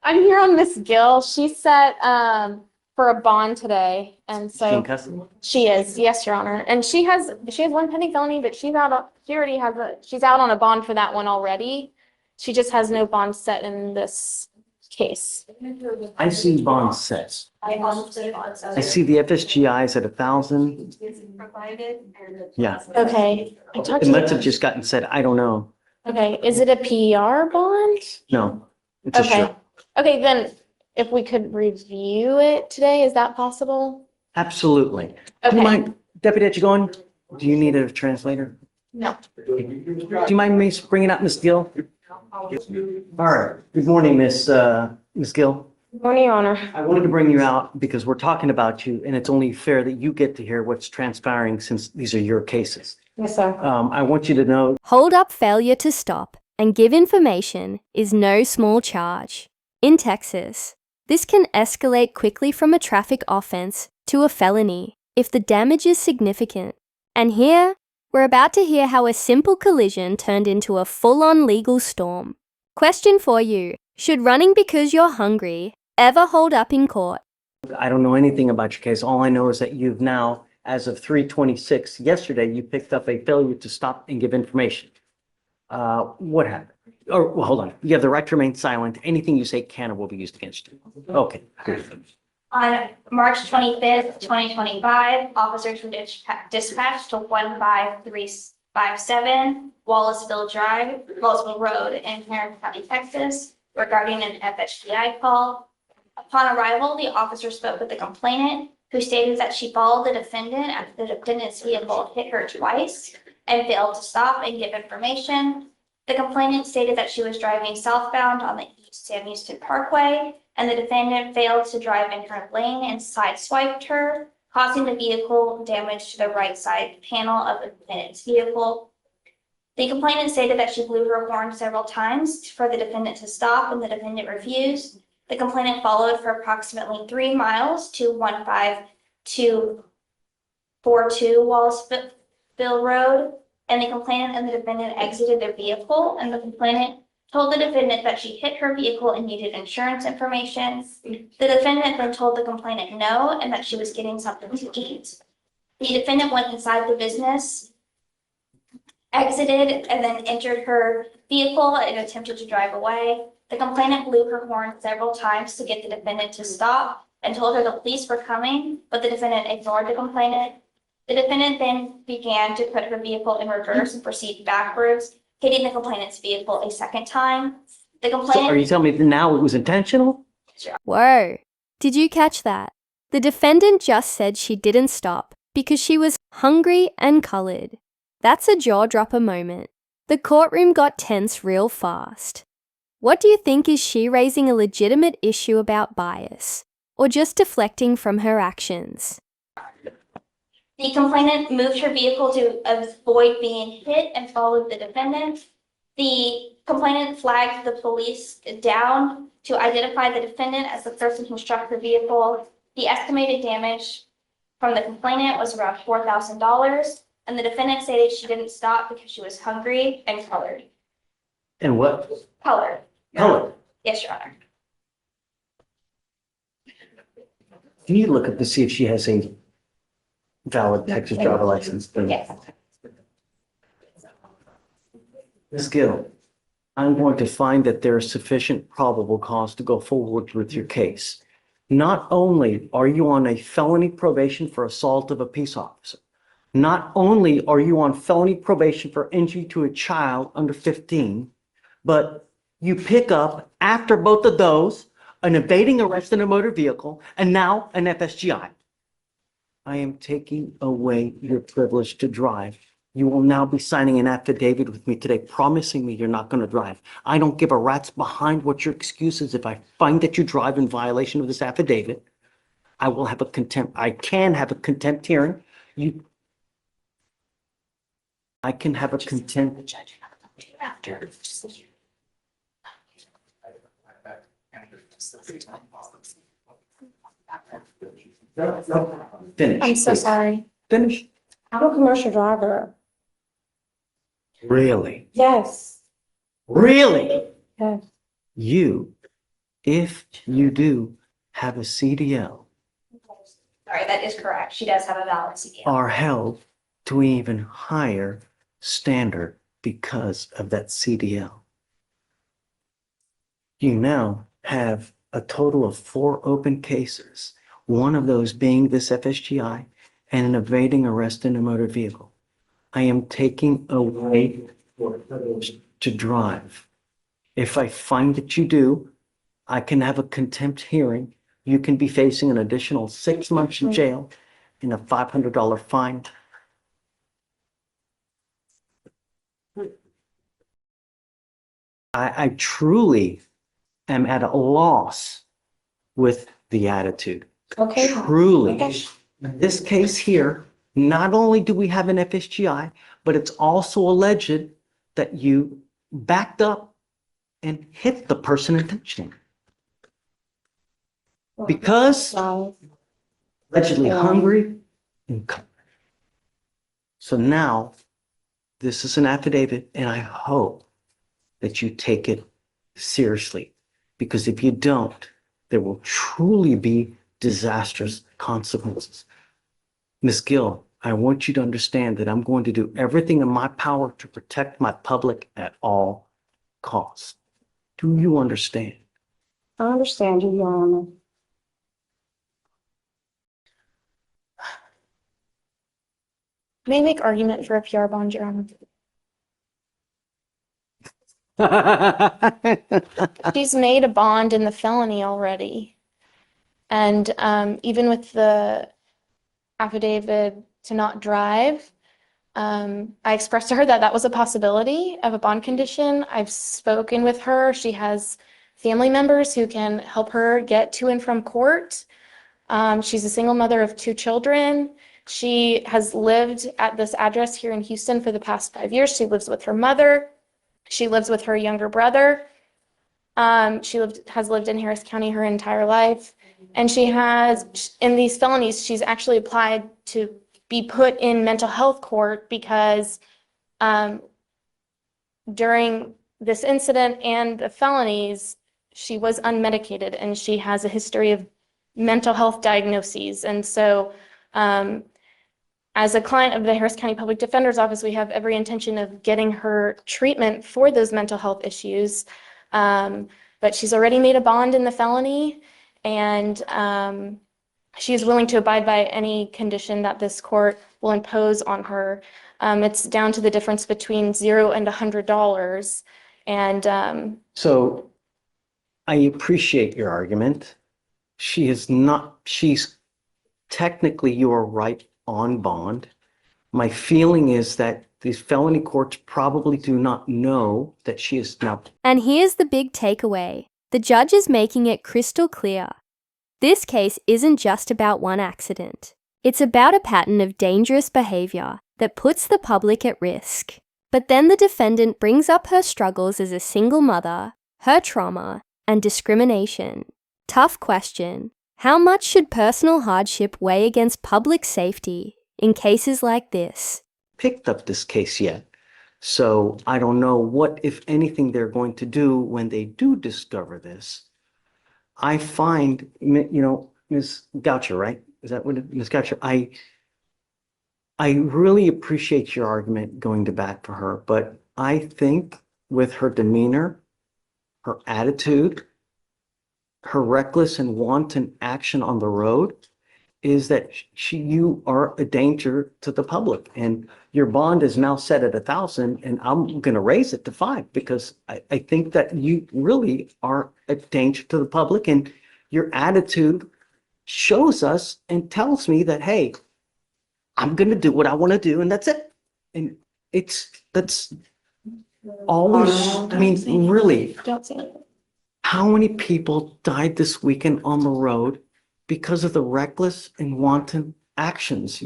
I'm here on Miss Gil. She set for a bond today, and Is she in so custody? she is. Yes, Your Honor. And she has one pending felony, but she already has she's out on a bond for that one already. She just has no bond set in this case. I see bond sets. I see the FSGI is at 1,000. Yeah, Okay. I talked it to must have just gotten set. I don't know. Okay, is it a PR bond? No, it's a Okay. shirt. Okay, then if we could review it today, is that possible? Absolutely. Do Okay. you mind, Deputy, that you going? Do you need a translator? No. Do you mind me bringing up Miss Gill? All right. Good morning, Miss Gill. Good morning, Your Honor. I wanted to bring you out because we're talking about you, and it's only fair that you get to hear what's transpiring since these are your cases. Yes, sir. I want you to know. Hold up failure to stop and give information is no small charge. In Texas, this can escalate quickly from a traffic offense to a felony if the damage is significant. And here, we're about to hear how a simple collision turned into a full-on legal storm. Question for you: should running because you're hungry ever hold up in court? I don't know anything about your case. All I know is that you've now, as of 3/26, yesterday, you picked up a failure to stop and give information. What happened? Or, well, hold on. You have the right to remain silent. Anything you say can or will be used against you. Okay, good. On March 25th, 2025, officers were dispatched to 15357 Wallaceville Road in Harris County, Texas, regarding an FHDI call. Upon arrival, the officer spoke with the complainant, who stated that she followed the defendant after the defendant's vehicle hit her twice and failed to stop and give information. The complainant stated that she was driving southbound on the East Sam Houston Parkway, and the defendant failed to drive in her lane and sideswiped her, causing the vehicle damage to the right side panel of the defendant's vehicle. The complainant stated that she blew her horn several times for the defendant to stop, and the defendant refused. The complainant followed for approximately 3 miles to 15242 Wallaceville Road, and the complainant and the defendant exited their vehicle, and the complainant told the defendant that she hit her vehicle and needed insurance information. The defendant then told the complainant no, and that she was getting something to eat. The defendant went inside the business, exited, and then entered her vehicle and attempted to drive away. The complainant blew her horn several times to get the defendant to stop and told her the police were coming, but the defendant ignored the complainant. The defendant then began to put her vehicle in reverse and proceed backwards, hitting the complainant's vehicle a second time. The So complainant. are you telling me that now it was intentional? Whoa, did you catch that? The defendant just said she didn't stop because she was hungry and colored. That's a jaw-dropper moment. The courtroom got tense real fast. What do you think? Is she raising a legitimate issue about bias, or just deflecting from her actions? The complainant moved her vehicle to avoid being hit and followed the defendant. The complainant flagged the police down to identify the defendant as the person who struck her vehicle. The estimated damage from the complainant was around $4,000, and the defendant stated she didn't stop because she was hungry and colored. And what? Colored. Color. Yes, Your Honor. Can you look up to see if she has a valid Texas driver license? Yes. Ms. Gill, I'm going to find that there is sufficient probable cause to go forward with your case. Not only are you on a felony probation for assault of a peace officer, not only are you on felony probation for injury to a child under 15, but you pick up, after both of those, an evading arrest in a motor vehicle, and now an FSGI. I am taking away your privilege to drive. You will now be signing an affidavit with me today, promising me you're not going to drive. I don't give a rat's behind what your excuse is. If I find that you drive in violation of this affidavit, I will have a contempt. I can have a contempt hearing. I can have a contempt. After. Finish. I'm so please. sorry. Finish. I'm a commercial driver. Really? Yes. Really? Yes. You if you do have a CDL, Sorry, that is correct. She does have a valid CDL. are held to an even higher standard because of that CDL. You now have a total of 4 open cases, one of those being this FSGI and an evading arrest in a motor vehicle. I am taking away your privilege to drive. If I find that you do, I can have a contempt hearing. You can be facing an additional 6 months in jail and a $500 fine. I truly am at a loss with the attitude. Okay. Truly. Okay. In this case here, not only do we have an FSGI, but it's also alleged that you backed up and hit the person intentionally. Because allegedly hungry and covered. So now this is an affidavit, and I hope that you take it seriously, because if you don't, there will truly be disastrous consequences. Miss Gil, I want you to understand that I'm going to do everything in my power to protect my public at all costs. Do you understand? I understand you, Your Honor. May I make argument for a PR bond, Your Honor? She's made a bond in the felony already. And even with the affidavit to not drive, I expressed to her that that was a possibility of a bond condition. I've spoken with her. She has family members who can help her get to and from court. She's a single mother of 2 children. She has lived at this address here in Houston for the past 5 years. She lives with her mother. She lives with her younger brother. She has lived in Harris County her entire life. And she has, in these felonies, she's actually applied to be put in mental health court because during this incident and the felonies, she was unmedicated and she has a history of mental health diagnoses. And so as a client of the Harris County Public Defender's Office, we have every intention of getting her treatment for those mental health issues. But she's already made a bond in the felony, and she is willing to abide by any condition that this court will impose on her. It's down to the difference between $0 and $100. And So I appreciate your argument. She's technically, you are right on bond. My feeling is that these felony courts probably do not know that she is now. And here's the big takeaway. The judge is making it crystal clear. This case isn't just about one accident. It's about a pattern of dangerous behavior that puts the public at risk. But then the defendant brings up her struggles as a single mother, her trauma, and discrimination. Tough question. How much should personal hardship weigh against public safety in cases like this? Picked up this case yet. So I don't know what, if anything, they're going to do when they do discover this. I find, Ms. Goucher, right? Is that what Ms. Goucher? I really appreciate your argument going to bat for her, but I think with her demeanor, her attitude, her reckless and wanton action on the road, is that you are a danger to the public, and your bond is now set at 1,000, and I'm going to raise it to 5 because I think that you really are a danger to the public, and your attitude shows us and tells me that, hey, I'm going to do what I want to do, and that's it. And that's always, I mean, really, don't say it. how many people died this weekend on the road because of the reckless and wanton actions?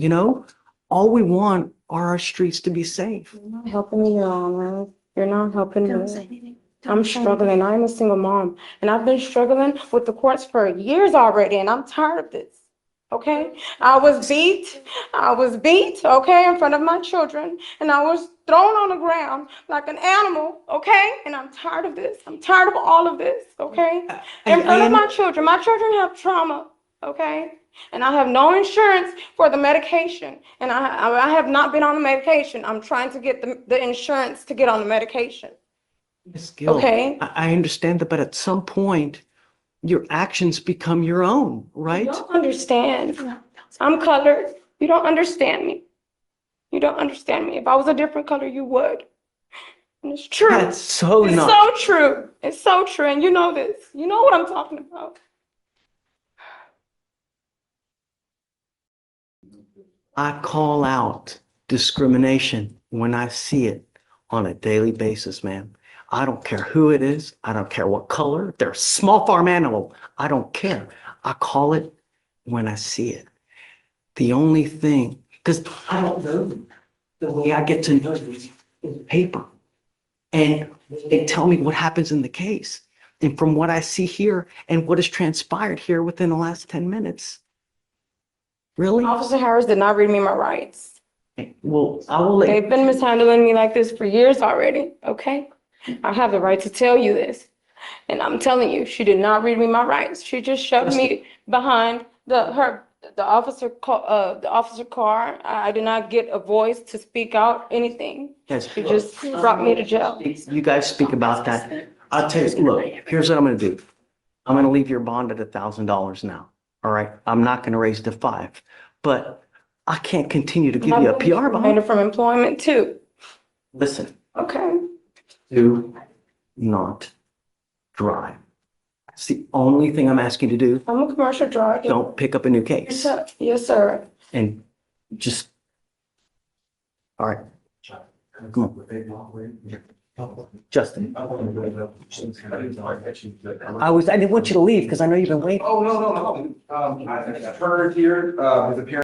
All we want are our streets to be safe. You're not helping me, Your Honor. You're not helping Don't say me. anything. I'm struggling. I'm a single mom, and I've been struggling with the courts for years already, and I'm tired of this. okay? I was beat, okay, in front of my children, and I was thrown on the ground like an animal, okay? And I'm tired of this. I'm tired of all of this, okay? In front of my children have trauma, okay? And I have no insurance for the medication, and I have not been on the medication. I'm trying to get the insurance to get on the medication. Miss Gil, Okay. I understand that, but at some point, your actions become your own, right? You don't understand. I'm colored. You don't understand me. You don't understand me. If I was a different color, you would. And it's true. That's so It's not. so true. It's so true. And you know this. You know what I'm talking about. I call out discrimination when I see it on a daily basis, ma'am. I don't care who it is. I don't care what color. If they're a small farm animal, I don't care. I call it when I see it. The only thing, because I don't know them. The way I get to know them is paper. And they tell me what happens in the case. And from what I see here and what has transpired here within the last 10 minutes. Really? Officer Harris did not read me my rights. Well, I will let They've been mishandling me like this for years already, okay? I have the right to tell you this. And I'm telling you, she did not read me my rights. She just shoved me behind the officer car. I did not get a voice to speak out anything. Yes. She just brought me to jail. You guys speak about that. I'll tell you, look, here's what I'm gonna do. I'm gonna leave your bond at $1,000 now. All right, I'm not gonna raise it to 5, but I can't continue to give you a PR bond. Terminated from employment too. Listen, Okay. do not drive. It's the only thing I'm asking you to do. I'm a commercial driver. Don't pick up a new Yes, case sir. Yes, sir. and just, all right. Come on. Justin, I didn't want you to leave because I know you've been waiting. Oh, no. I heard here, his appearance.